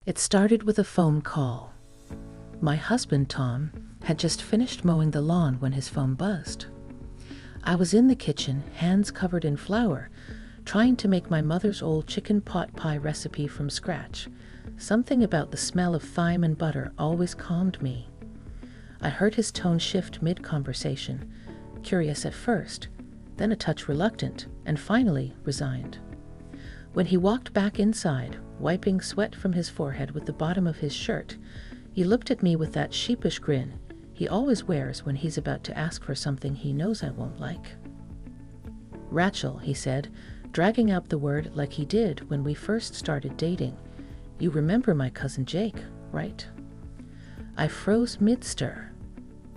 It started with a phone call. My husband, Tom, had just finished mowing the lawn when his phone buzzed. I was in the kitchen, hands covered in flour, trying to make my mother's old chicken pot pie recipe from scratch. Something about the smell of thyme and butter always calmed me. I heard his tone shift mid-conversation, curious at first, then a touch reluctant, and finally resigned. When he walked back inside, wiping sweat from his forehead with the bottom of his shirt, he looked at me with that sheepish grin he always wears when he's about to ask for something he knows I won't like. "Rachel," he said, dragging out the word like he did when we first started dating. "You remember my cousin Jake, right?" I froze mid-stir.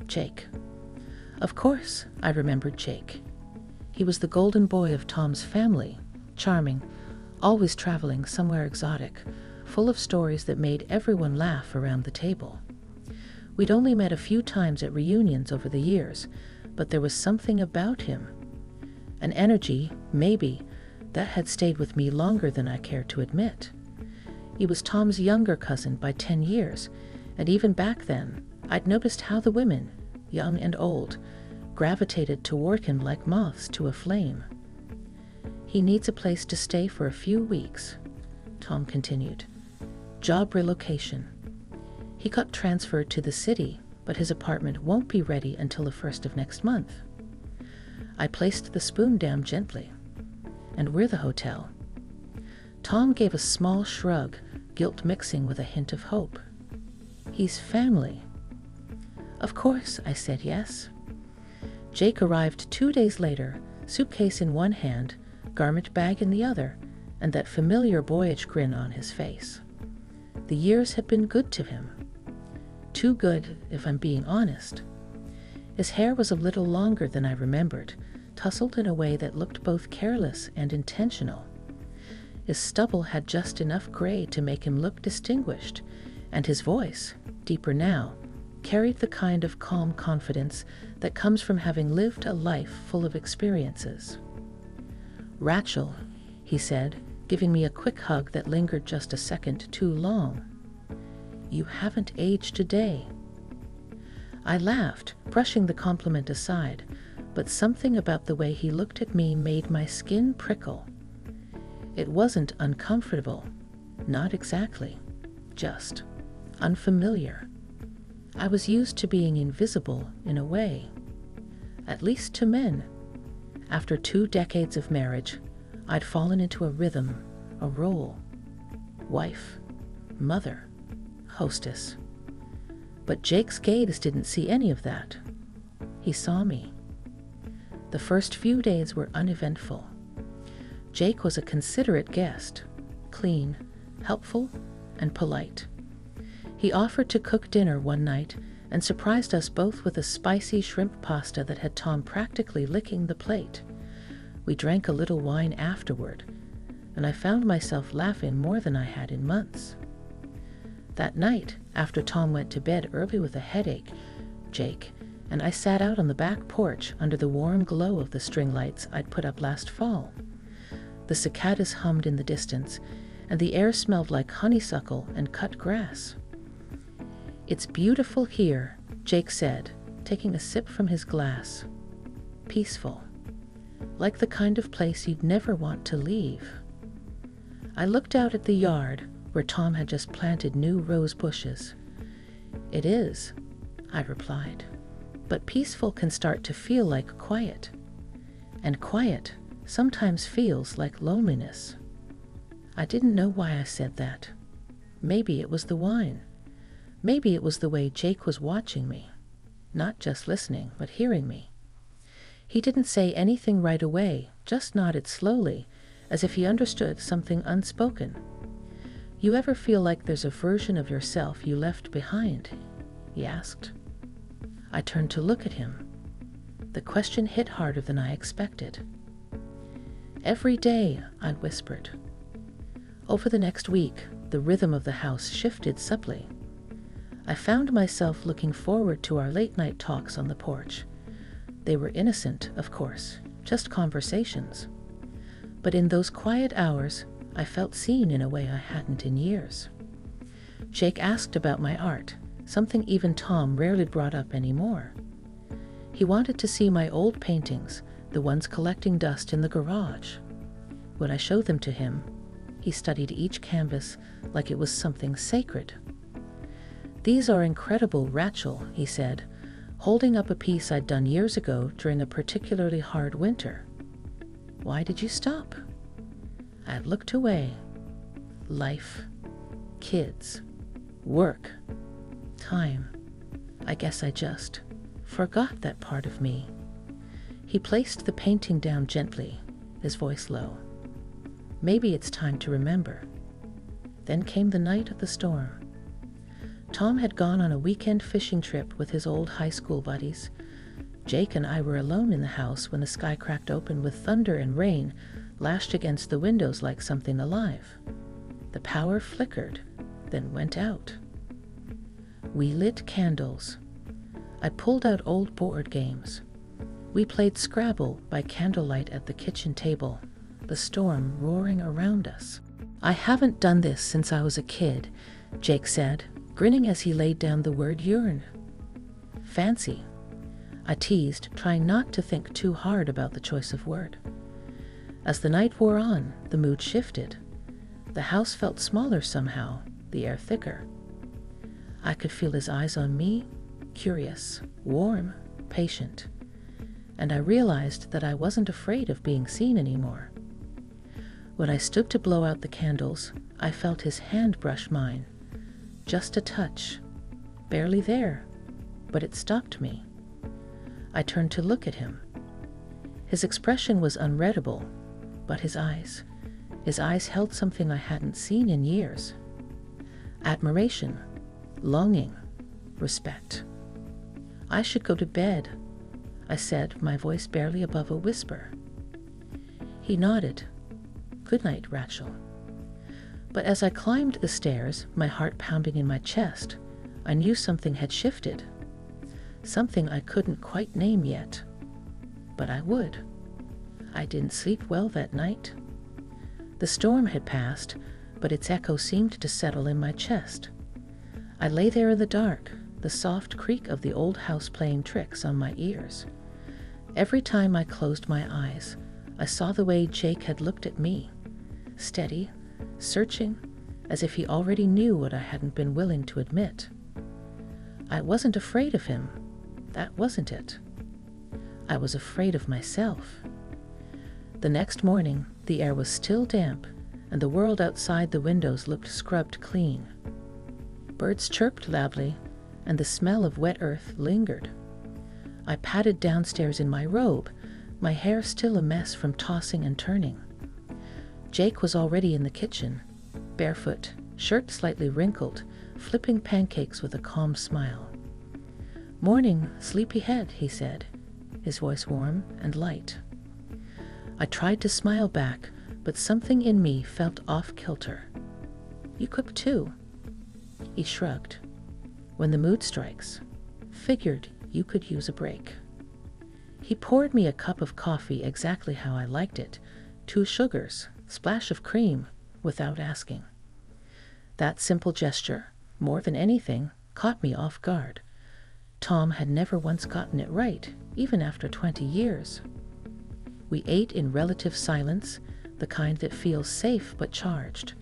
Jake. Of course, I remembered Jake. He was the golden boy of Tom's family, charming, always traveling somewhere exotic, full of stories that made everyone laugh around the table. We'd only met a few times at reunions over the years, but there was something about him, an energy, maybe, that had stayed with me longer than I cared to admit. He was Tom's younger cousin by 10 years, and even back then, I'd noticed how the women, young and old, gravitated toward him like moths to a flame. "He needs a place to stay for a few weeks," Tom continued. "Job relocation. He got transferred to the city, but his apartment won't be ready until the 1st of next month." I placed the spoon down gently. "And we're the hotel." Tom gave a small shrug, guilt mixing with a hint of hope. "He's family." "Of course," I said yes. Jake arrived 2 days later, suitcase in one hand, garment bag in the other, and that familiar boyish grin on his face. The years had been good to him. Too good, if I'm being honest. His hair was a little longer than I remembered, tousled in a way that looked both careless and intentional. His stubble had just enough gray to make him look distinguished, and his voice, deeper now, carried the kind of calm confidence that comes from having lived a life full of experiences. "Rachel," he said, giving me a quick hug that lingered just a second too long. "You haven't aged a day." I laughed, brushing the compliment aside, but something about the way he looked at me made my skin prickle. It wasn't uncomfortable, not exactly, just unfamiliar. I was used to being invisible in a way, at least to men. After 2 decades of marriage, I'd fallen into a rhythm, a role. Wife, mother, hostess. But Jake's gaze didn't see any of that. He saw me. The first few days were uneventful. Jake was a considerate guest, clean, helpful, and polite. He offered to cook dinner one night and surprised us both with a spicy shrimp pasta that had Tom practically licking the plate. We drank a little wine afterward, and I found myself laughing more than I had in months. That night, after Tom went to bed early with a headache, Jake and I sat out on the back porch under the warm glow of the string lights I'd put up last fall. The cicadas hummed in the distance, and the air smelled like honeysuckle and cut grass. "It's beautiful here," Jake said, taking a sip from his glass. "Peaceful. Like the kind of place you'd never want to leave." I looked out at the yard, where Tom had just planted new rose bushes. "It is," I replied, "but peaceful can start to feel like quiet. And quiet sometimes feels like loneliness." I didn't know why I said that. Maybe it was the wine. Maybe it was the way Jake was watching me, not just listening, but hearing me. He didn't say anything right away, just nodded slowly, as if he understood something unspoken. "You ever feel like there's a version of yourself you left behind?" he asked. I turned to look at him. The question hit harder than I expected. "Every day," I whispered. Over the next week, the rhythm of the house shifted subtly. I found myself looking forward to our late-night talks on the porch. They were innocent, of course, just conversations. But in those quiet hours, I felt seen in a way I hadn't in years. Jake asked about my art, something even Tom rarely brought up anymore. He wanted to see my old paintings, the ones collecting dust in the garage. When I showed them to him, he studied each canvas like it was something sacred. "These are incredible, Rachel," he said, holding up a piece I'd done years ago during a particularly hard winter. "Why did you stop?" I looked away. Life, kids, work, time. I guess I just forgot that part of me. He placed the painting down gently, his voice low. "Maybe it's time to remember." Then came the night of the storm. Tom had gone on a weekend fishing trip with his old high school buddies. Jake and I were alone in the house when the sky cracked open with thunder and rain lashed against the windows like something alive. The power flickered, then went out. We lit candles. I pulled out old board games. We played Scrabble by candlelight at the kitchen table, the storm roaring around us. "I haven't done this since I was a kid," Jake said, grinning as he laid down the word urine. "Fancy," I teased, trying not to think too hard about the choice of word. As the night wore on, the mood shifted. The house felt smaller somehow, the air thicker. I could feel his eyes on me, curious, warm, patient. And I realized that I wasn't afraid of being seen anymore. When I stood to blow out the candles, I felt his hand brush mine. Just a touch, barely there, but it stopped me. I turned to look at him. His expression was unreadable, but his eyes held something I hadn't seen in years. Admiration, longing, respect. "I should go to bed," I said, my voice barely above a whisper. He nodded. "Good night, Rachel." But as I climbed the stairs, my heart pounding in my chest, I knew something had shifted. Something I couldn't quite name yet. But I would. I didn't sleep well that night. The storm had passed, but its echo seemed to settle in my chest. I lay there in the dark, the soft creak of the old house playing tricks on my ears. Every time I closed my eyes, I saw the way Jake had looked at me, steady, searching, as if he already knew what I hadn't been willing to admit. I wasn't afraid of him. That wasn't it. I was afraid of myself. The next morning, the air was still damp, and the world outside the windows looked scrubbed clean. Birds chirped loudly, and the smell of wet earth lingered. I padded downstairs in my robe, my hair still a mess from tossing and turning. Jake was already in the kitchen, barefoot, shirt slightly wrinkled, flipping pancakes with a calm smile. "Morning, sleepyhead," he said, his voice warm and light. I tried to smile back, but something in me felt off-kilter. "You cook too?" He shrugged. "When the mood strikes. Figured you could use a break." He poured me a cup of coffee exactly how I liked it, 2 sugars, splash of cream, without asking. That simple gesture, more than anything, caught me off guard. Tom had never once gotten it right, even after 20 years. We ate in relative silence, the kind that feels safe but charged.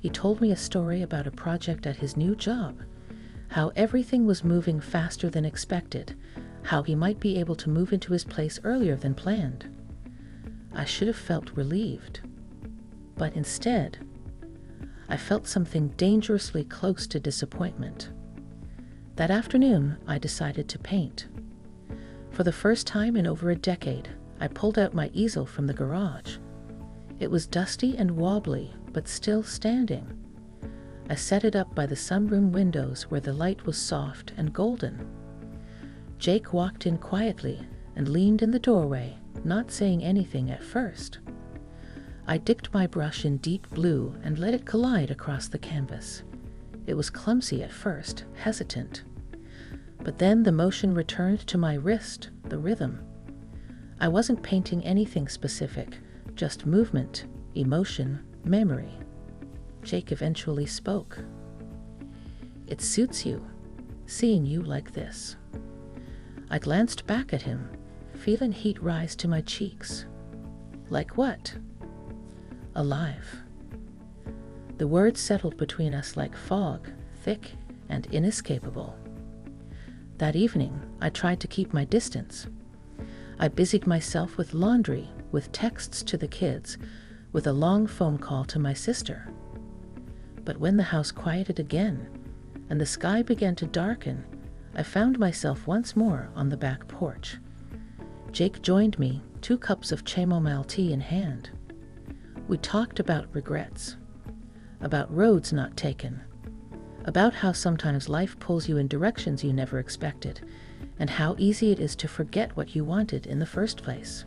He told me a story about a project at his new job, how everything was moving faster than expected, how he might be able to move into his place earlier than planned. I should have felt relieved. But instead, I felt something dangerously close to disappointment. That afternoon, I decided to paint. For the first time in over a decade, I pulled out my easel from the garage. It was dusty and wobbly, but still standing. I set it up by the sunroom windows where the light was soft and golden. Jake walked in quietly and leaned in the doorway, not saying anything at first. I dipped my brush in deep blue and let it collide across the canvas. It was clumsy at first, hesitant. But then the motion returned to my wrist, the rhythm. I wasn't painting anything specific, just movement, emotion, memory. Jake eventually spoke. It suits you, seeing you like this." I glanced back at him, feeling heat rise to my cheeks. "Like what?" "Alive." The words settled between us like fog, thick and inescapable. That evening, I tried to keep my distance. I busied myself with laundry, with texts to the kids, with a long phone call to my sister. But when the house quieted again, and the sky began to darken, I found myself once more on the back porch. Jake joined me, 2 cups of chamomile tea in hand. We talked about regrets, about roads not taken, about how sometimes life pulls you in directions you never expected, and how easy it is to forget what you wanted in the first place.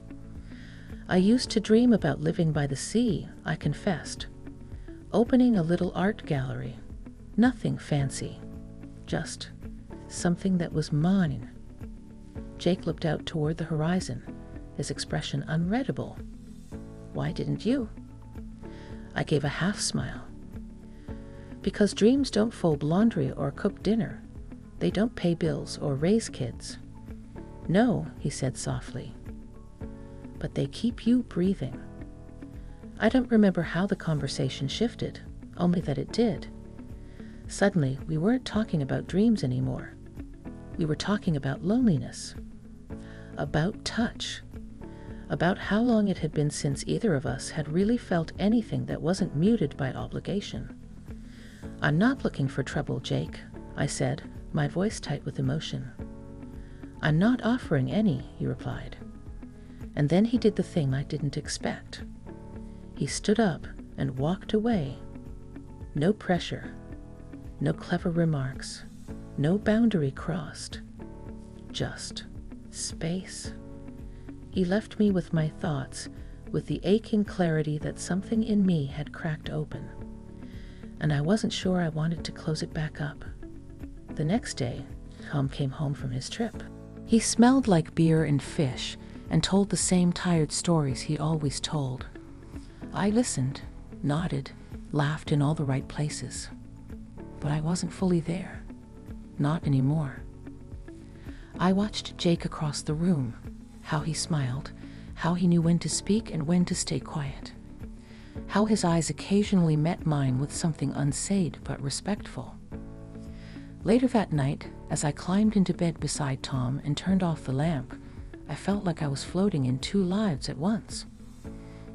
I used to dream about living by the sea, I confessed, opening a little art gallery. Nothing fancy, just something that was mine. Jake looked out toward the horizon, his expression unreadable. "Why didn't you?" I gave a half smile. "Because dreams don't fold laundry or cook dinner. They don't pay bills or raise kids." "No," he said softly. "But they keep you breathing." I don't remember how the conversation shifted, only that it did. Suddenly, we weren't talking about dreams anymore. We were talking about loneliness, about touch, about how long it had been since either of us had really felt anything that wasn't muted by obligation. "I'm not looking for trouble, Jake," I said, my voice tight with emotion. "I'm not offering any," he replied. And then he did the thing I didn't expect. He stood up and walked away. No pressure, no clever remarks, no boundary crossed. Just space. He left me with my thoughts, with the aching clarity that something in me had cracked open. And I wasn't sure I wanted to close it back up. The next day, Tom came home from his trip. He smelled like beer and fish and told the same tired stories he always told. I listened, nodded, laughed in all the right places. But I wasn't fully there. Not anymore. I watched Jake across the room, how he smiled, how he knew when to speak and when to stay quiet, how his eyes occasionally met mine with something unsaid but respectful. Later that night, as I climbed into bed beside Tom and turned off the lamp, I felt like I was floating in 2 lives at once.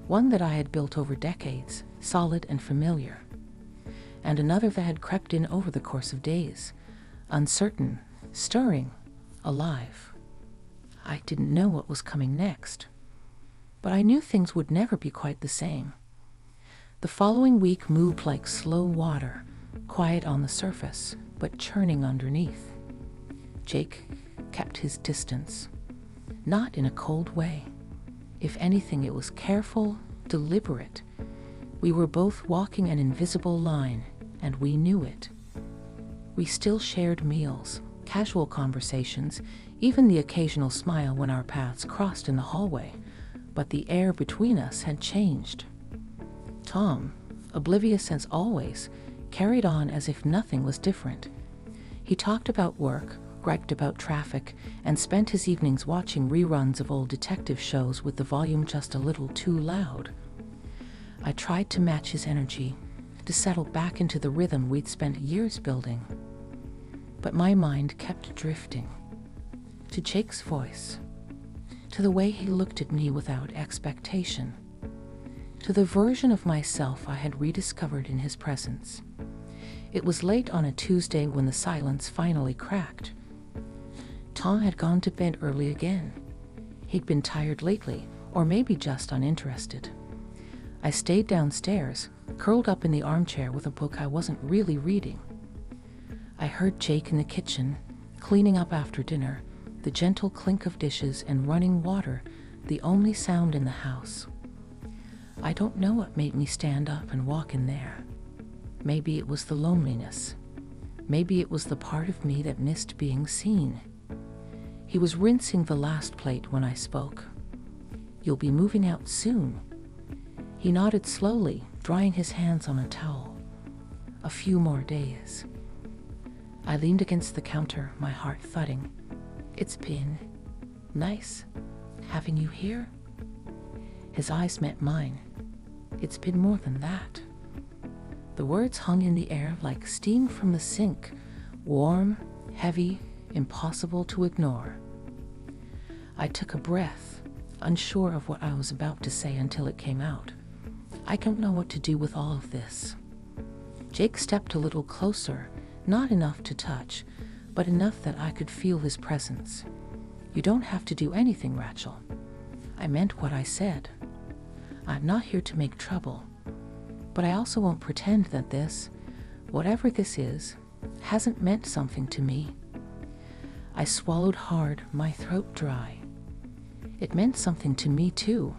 One that I had built over decades, solid and familiar, and another that had crept in over the course of days, uncertain, stirring, alive. I didn't know what was coming next, but I knew things would never be quite the same. The following week moved like slow water, quiet on the surface, but churning underneath. Jake kept his distance, not in a cold way. If anything, it was careful, deliberate. We were both walking an invisible line, and we knew it. We still shared meals, casual conversations, even the occasional smile when our paths crossed in the hallway, but the air between us had changed. Tom, oblivious as always, carried on as if nothing was different. He talked about work, griped about traffic, and spent his evenings watching reruns of old detective shows with the volume just a little too loud. I tried to match his energy, to settle back into the rhythm we'd spent years building. But my mind kept drifting. To Jake's voice, to the way he looked at me without expectation, to the version of myself I had rediscovered in his presence. It was late on a Tuesday when the silence finally cracked. Tom had gone to bed early again. He'd been tired lately, or maybe just uninterested. I stayed downstairs, curled up in the armchair with a book I wasn't really reading. I heard Jake in the kitchen, cleaning up after dinner, the gentle clink of dishes and running water, the only sound in the house. I don't know what made me stand up and walk in there. Maybe it was the loneliness. Maybe it was the part of me that missed being seen. He was rinsing the last plate when I spoke. "You'll be moving out soon." He nodded slowly, drying his hands on a towel. "A few more days." I leaned against the counter, my heart thudding. It's been nice having you here. His eyes met mine. It's been more than that. The words hung in the air like steam from the sink, warm, heavy, impossible to ignore. I took a breath, unsure of what I was about to say until it came out. I don't know what to do with all of this. Jake stepped a little closer, not enough to touch, but enough that I could feel his presence. You don't have to do anything, Rachel. I meant what I said. I'm not here to make trouble, but I also won't pretend that this, whatever this is, hasn't meant something to me. I swallowed hard, my throat dry. It meant something to me too.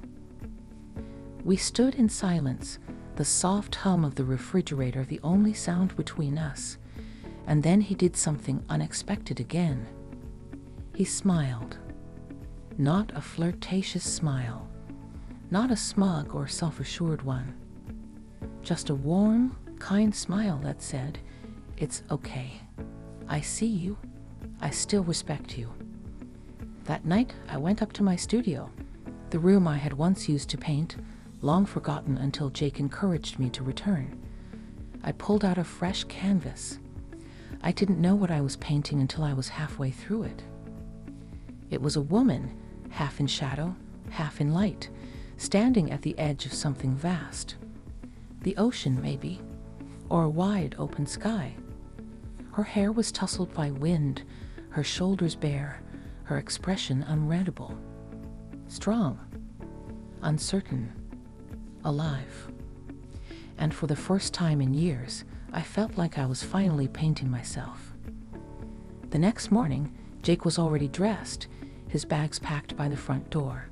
We stood in silence, the soft hum of the refrigerator the only sound between us, and then he did something unexpected again. He smiled. Not a flirtatious smile, not a smug or self-assured one. Just a warm, kind smile that said, "It's okay. I see you. I still respect you." That night, I went up to my studio, the room I had once used to paint, long forgotten until Jake encouraged me to return. I pulled out a fresh canvas. I didn't know what I was painting until I was halfway through it. It was a woman, half in shadow, half in light, standing at the edge of something vast. The ocean, maybe, or a wide open sky. Her hair was tousled by wind, her shoulders bare, her expression unreadable. Strong, uncertain, alive. And for the first time in years, I felt like I was finally painting myself. The next morning, Jake was already dressed, his bags packed by the front door.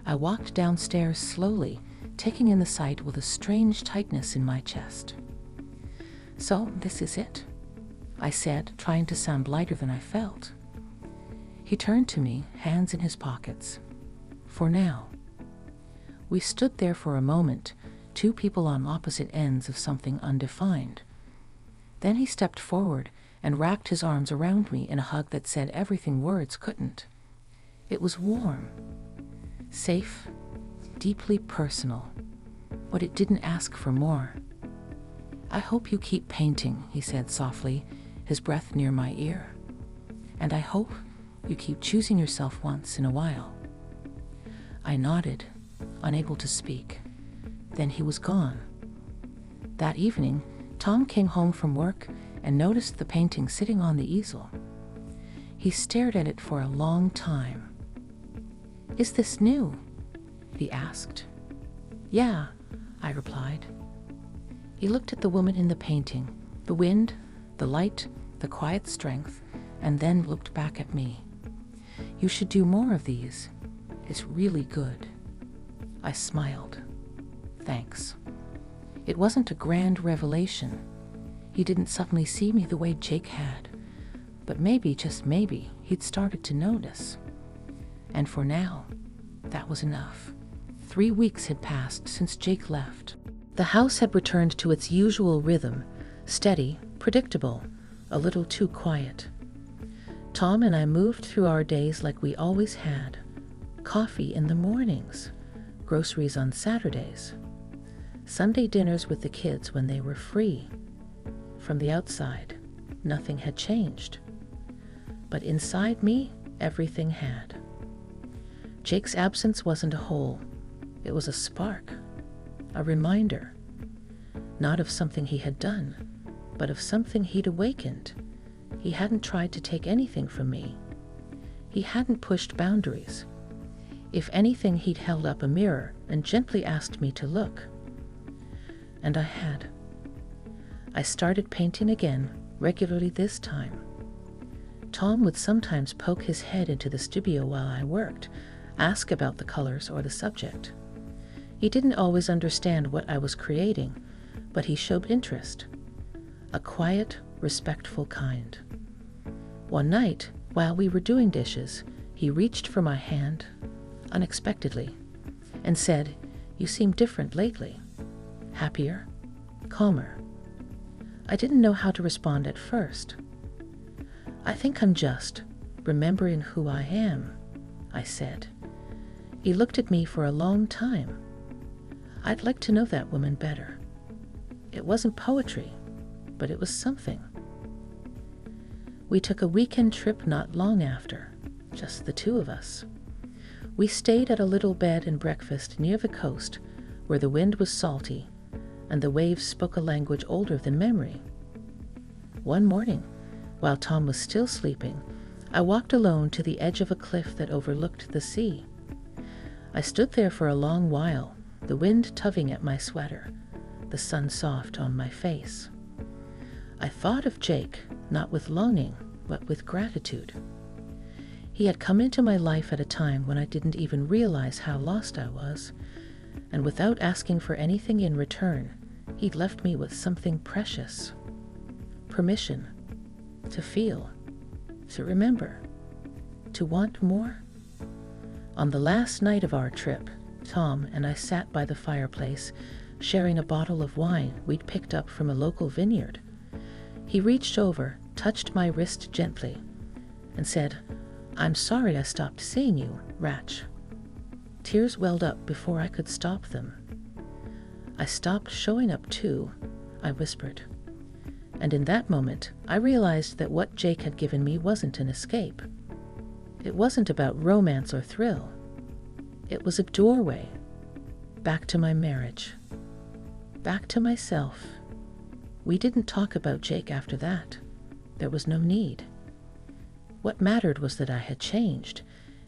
I walked downstairs slowly, taking in the sight with a strange tightness in my chest. "So, this is it," I said, trying to sound lighter than I felt. He turned to me, hands in his pockets. "For now." We stood there for a moment, two people on opposite ends of something undefined. Then he stepped forward and wrapped his arms around me in a hug that said everything words couldn't. It was warm, safe, deeply personal, but it didn't ask for more. "I hope you keep painting," he said softly, his breath near my ear. "And I hope you keep choosing yourself once in a while." I nodded, unable to speak. Then he was gone. That evening, Tom came home from work and noticed the painting sitting on the easel. He stared at it for a long time. "Is this new?" he asked. "Yeah," I replied. He looked at the woman in the painting, the wind, the light, the quiet strength, and then looked back at me. "You should do more of these. It's really good." I smiled. "Thanks." It wasn't a grand revelation. He didn't suddenly see me the way Jake had, but maybe, just maybe, he'd started to notice. And for now, that was enough. 3 weeks had passed since Jake left. The house had returned to its usual rhythm, steady, predictable, a little too quiet. Tom and I moved through our days like we always had. Coffee in the mornings, groceries on Saturdays, Sunday dinners with the kids when they were free. From the outside, nothing had changed. But inside me, everything had. Jake's absence wasn't a hole. It was a spark, a reminder, not of something he had done, but of something he'd awakened. He hadn't tried to take anything from me. He hadn't pushed boundaries. If anything, he'd held up a mirror and gently asked me to look. And I had. I started painting again, regularly this time. Tom would sometimes poke his head into the studio while I worked, ask about the colors or the subject. He didn't always understand what I was creating, but he showed interest. A quiet, respectful kind. One night, while we were doing dishes, he reached for my hand, unexpectedly, and said, "You seem different lately. Happier, calmer." I didn't know how to respond at first. "I think I'm just remembering who I am," I said. He looked at me for a long time. I'd like to know that woman better. It wasn't poetry, but it was something. We took a weekend trip not long after, just the two of us. We stayed at a little bed and breakfast near the coast where the wind was salty and the waves spoke a language older than memory. One morning, while Tom was still sleeping, I walked alone to the edge of a cliff that overlooked the sea. I stood there for a long while, the wind tugging at my sweater, the sun soft on my face. I thought of Jake, not with longing, but with gratitude. He had come into my life at a time when I didn't even realize how lost I was, and without asking for anything in return, he'd left me with something precious. Permission to feel, to remember, to want more. On the last night of our trip, Tom and I sat by the fireplace, sharing a bottle of wine we'd picked up from a local vineyard. He reached over, touched my wrist gently, and said, "I'm sorry I stopped seeing you, Ratch." Tears welled up before I could stop them. "I stopped showing up too," I whispered. And in that moment, I realized that what Jake had given me wasn't an escape. It wasn't about romance or thrill. It was a doorway back to my marriage, back to myself. We didn't talk about Jake after that. There was no need. What mattered was that I had changed,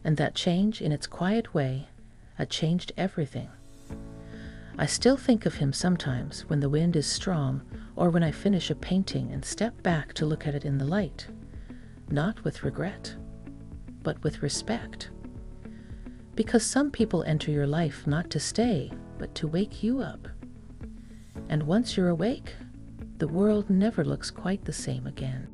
and that change, in its quiet way, had changed everything. I still think of him sometimes when the wind is strong or when I finish a painting and step back to look at it in the light, not with regret, but with respect. Because some people enter your life not to stay, but to wake you up. And once you're awake, the world never looks quite the same again.